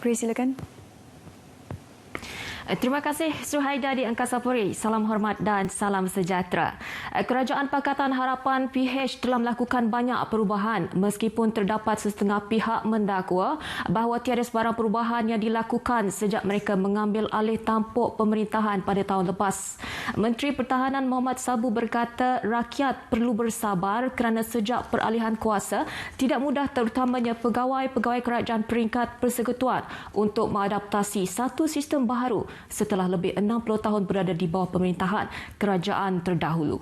Chris, silakan. Terima kasih Suhaida di Angkasa Puri. Salam hormat dan salam sejahtera. Kerajaan Pakatan Harapan PH telah melakukan banyak perubahan meskipun terdapat setengah pihak mendakwa bahawa tiada sebarang perubahan yang dilakukan sejak mereka mengambil alih tampuk pemerintahan pada tahun lepas. Menteri Pertahanan Mohamad Sabu berkata rakyat perlu bersabar kerana sejak peralihan kuasa tidak mudah terutamanya pegawai-pegawai kerajaan peringkat persekutuan untuk mengadaptasi satu sistem baharu setelah lebih 60 tahun berada di bawah pemerintahan kerajaan terdahulu.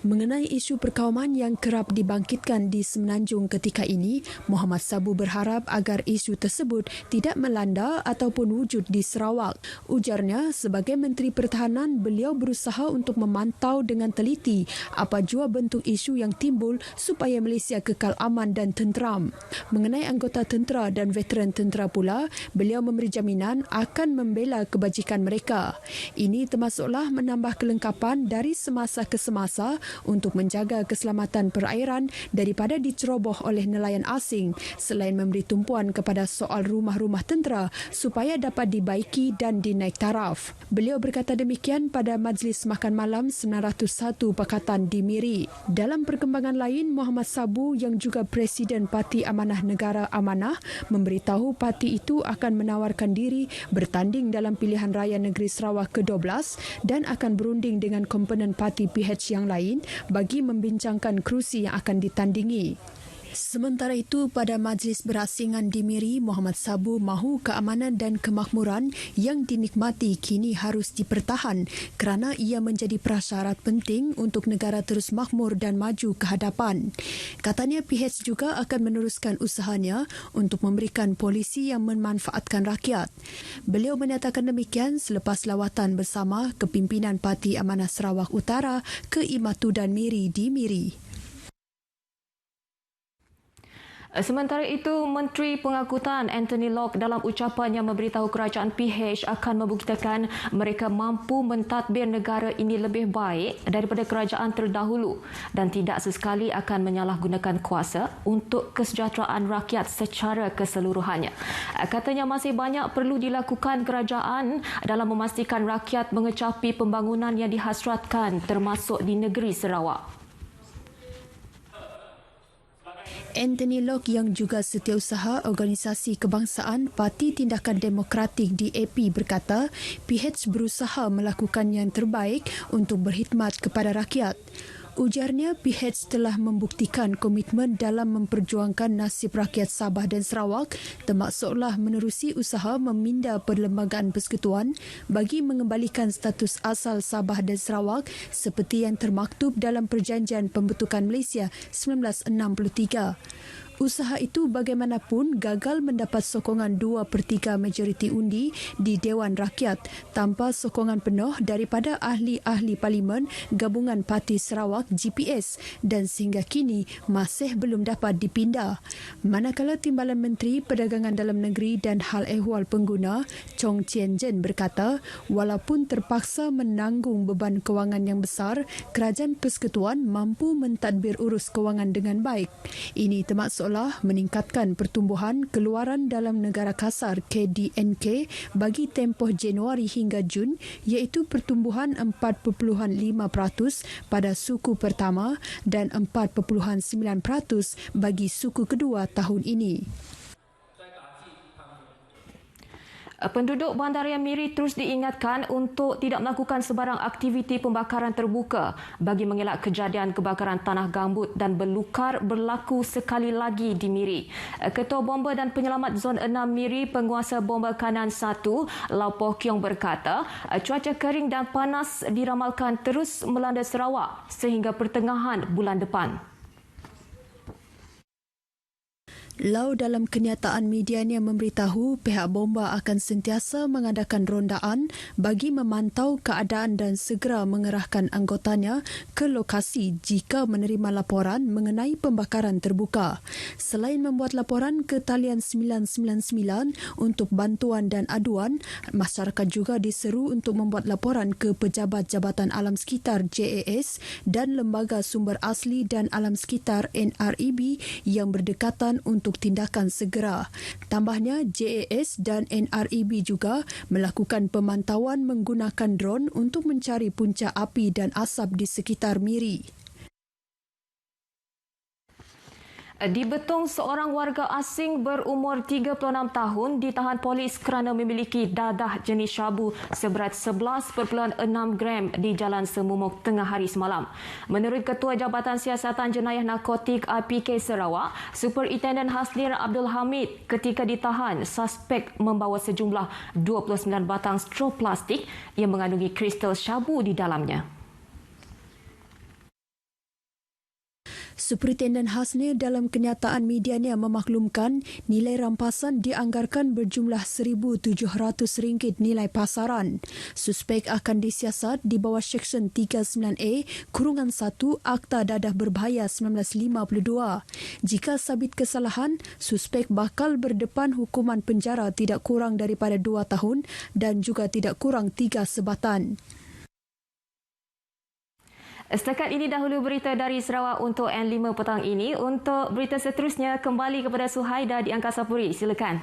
Mengenai isu perkawaman yang kerap dibangkitkan di Semenanjung ketika ini, Mohamad Sabu berharap agar isu tersebut tidak melanda ataupun wujud di Sarawak. Ujarnya, sebagai Menteri Pertahanan, beliau berusaha untuk memantau dengan teliti apa jua bentuk isu yang timbul supaya Malaysia kekal aman dan tenteram. Mengenai anggota tentera dan veteran tentera pula, beliau memberi jaminan akan membela kebajikan mereka. Ini termasuklah menambah kelengkapan dari semasa ke semasa untuk menjaga keselamatan perairan daripada diceroboh oleh nelayan asing, selain memberi tumpuan kepada soal rumah-rumah tentera supaya dapat dibaiki dan dinaik taraf. Beliau berkata demikian pada Majlis Makan Malam 901 Pakatan di Miri. Dalam perkembangan lain, Mohamad Sabu yang juga Presiden Parti Amanah Negara Amanah memberitahu parti itu akan menawarkan diri bertanding dalam pilihan raya negeri Sarawak ke-12 dan akan berunding dengan komponen parti PH yang lain bagi membincangkan kerusi yang akan ditandingi. Sementara itu, pada Majlis Berasingan di Miri, Mohamad Sabu mahu keamanan dan kemakmuran yang dinikmati kini harus dipertahan kerana ia menjadi prasyarat penting untuk negara terus makmur dan maju ke hadapan. Katanya PH juga akan meneruskan usahanya untuk memberikan polisi yang memanfaatkan rakyat. Beliau menyatakan demikian selepas lawatan bersama kepimpinan Parti Amanah Sarawak Utara ke Imatu dan Miri di Miri. Sementara itu, Menteri Pengangkutan Anthony Locke dalam ucapannya memberitahu kerajaan PH akan membuktikan mereka mampu mentadbir negara ini lebih baik daripada kerajaan terdahulu dan tidak sesekali akan menyalahgunakan kuasa untuk kesejahteraan rakyat secara keseluruhannya. Katanya masih banyak perlu dilakukan kerajaan dalam memastikan rakyat mengecapi pembangunan yang dihasratkan termasuk di negeri Sarawak. Anthony Locke yang juga Setiausaha Organisasi Kebangsaan Parti Tindakan Demokratik DAP berkata PH berusaha melakukan yang terbaik untuk berkhidmat kepada rakyat. Ujarnya PH telah membuktikan komitmen dalam memperjuangkan nasib rakyat Sabah dan Sarawak termasuklah menerusi usaha meminda Perlembagaan Persekutuan bagi mengembalikan status asal Sabah dan Sarawak seperti yang termaktub dalam Perjanjian Pembentukan Malaysia 1963. Usaha itu bagaimanapun gagal mendapat sokongan 2/3 majoriti undi di Dewan Rakyat tanpa sokongan penuh daripada ahli-ahli Parlimen Gabungan Parti Sarawak GPS dan sehingga kini masih belum dapat dipindah. Manakala Timbalan Menteri Perdagangan Dalam Negeri dan Hal Ehwal Pengguna Chong Chien Jen berkata walaupun terpaksa menanggung beban kewangan yang besar, Kerajaan Persekutuan mampu mentadbir urus kewangan dengan baik. Ini termasuk meningkatkan pertumbuhan keluaran dalam negara kasar KDNK bagi tempoh Januari hingga Jun iaitu pertumbuhan 4.5% pada suku pertama dan 4.9% bagi suku kedua tahun ini. Penduduk Bandaraya Miri terus diingatkan untuk tidak melakukan sebarang aktiviti pembakaran terbuka bagi mengelak kejadian kebakaran tanah gambut dan belukar berlaku sekali lagi di Miri. Ketua Bomba dan Penyelamat Zon 6 Miri, Penguasa Bomba Kanan 1, Lau Poh Kiong berkata, cuaca kering dan panas diramalkan terus melanda Sarawak sehingga pertengahan bulan depan. Lau dalam kenyataan medianya memberitahu pihak bomba akan sentiasa mengadakan rondaan bagi memantau keadaan dan segera mengerahkan anggotanya ke lokasi jika menerima laporan mengenai pembakaran terbuka. Selain membuat laporan ke talian 999 untuk bantuan dan aduan, masyarakat juga diseru untuk membuat laporan ke Pejabat Jabatan Alam Sekitar JAS dan Lembaga Sumber Asli dan Alam Sekitar NREB yang berdekatan untuk untuk tindakan segera. Tambahnya, JAS dan NREB juga melakukan pemantauan menggunakan drone untuk mencari puncak api dan asap di sekitar Miri. Di Betong, seorang warga asing berumur 36 tahun ditahan polis kerana memiliki dadah jenis syabu seberat 11.6 gram di Jalan Semumuk tengah hari semalam. Menurut Ketua Jabatan Siasatan Jenayah Narkotik IPK Sarawak, Superintendent Haslir Abdul Hamid, ketika ditahan, suspek membawa sejumlah 29 batang straw plastik yang mengandungi kristal syabu di dalamnya. Superintendent Hasnir dalam kenyataan medianya memaklumkan nilai rampasan dianggarkan berjumlah RM1,700 nilai pasaran. Suspek akan disiasat di bawah Seksyen 39A /1 Akta Dadah Berbahaya 1952. Jika sabit kesalahan, suspek bakal berdepan hukuman penjara tidak kurang daripada 2 tahun dan juga tidak kurang 3 sebatan. Setakat ini dahulu berita dari Sarawak untuk N5 petang ini. Untuk berita seterusnya, kembali kepada Suhaida di Angkasa Puri. Silakan.